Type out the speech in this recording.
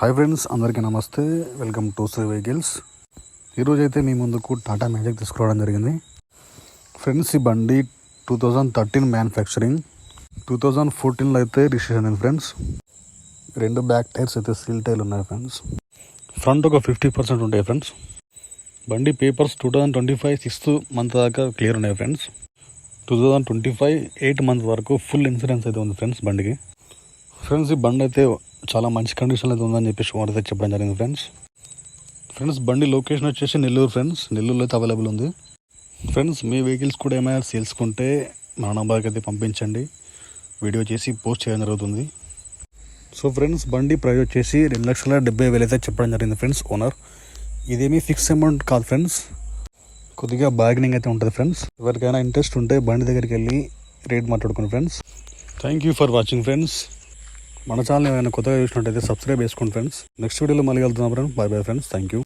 Hi friends, అందరికీ నమస్తే. Welcome to Shri vehicles. ఈరోజు అయితే మీ ముందుకు టాటా మ్యాజిక్ తీసుకురావడం జరిగింది. ఫ్రెండ్స్, ఈ బండి 2013 మ్యానుఫ్యాక్చరింగ్, 2014లో అయితే రిజిస్ట్రేషన్ అయింది ఫ్రెండ్స్. రెండు బ్యాక్ టైర్స్ అయితే సీల్ టైర్లు ఉన్నాయి ఫ్రెండ్స్. ఫ్రంట్ ఒక 50% ఉంటాయి ఫ్రెండ్స్. బండి పేపర్స్ 2025 6th మంత్ దాకా క్లియర్ ఉన్నాయి ఫ్రెండ్స్. 2025 8th మంత్ వరకు ఫుల్ ఇన్సూరెన్స్ అయితే ఉంది ఫ్రెండ్స్ బండికి. ఫ్రెండ్స్, ఈ బండి అయితే చాలా మంచి కండిషన్లో అయితే ఉందని చెప్పేసి ఓనర్ అయితే చెప్పడం జరిగింది ఫ్రెండ్స్. బండి లొకేషన్ వచ్చేసి నెల్లూరు ఫ్రెండ్స్. నెల్లూరులో అయితే అవైలబుల్ ఉంది ఫ్రెండ్స్. మీ వెహికల్స్ కూడా ఏమైనా సేల్స్కుంటే మన నంబర్కి అయితే పంపించండి, వీడియో చేసి పోస్ట్ చేయడం జరుగుతుంది. సో ఫ్రెండ్స్, బండి ప్రైస్ వచ్చేసి 2,70,000 అయితే చెప్పడం జరిగింది ఫ్రెండ్స్ ఓనర్. ఇదేమీ ఫిక్స్ అమౌంట్ కాదు ఫ్రెండ్స్, కొద్దిగా బార్గెనింగ్ అయితే ఉంటుంది ఫ్రెండ్స్. ఎవరికైనా ఇంట్రెస్ట్ ఉంటే బండి దగ్గరికి వెళ్ళి రేట్ మాట్లాడుకోండి friends. Thank you for watching friends. మన ఛానల్ ఏమైనా కొత్తగా చూసినట్టయితే సబ్స్క్రైబ్ చేసుకోండి ఫ్రెండ్స్. నెక్స్ట్ వీడియోలో మళ్ళీ వెళ్తున్నాం friends. Bye bye friends. Thank you.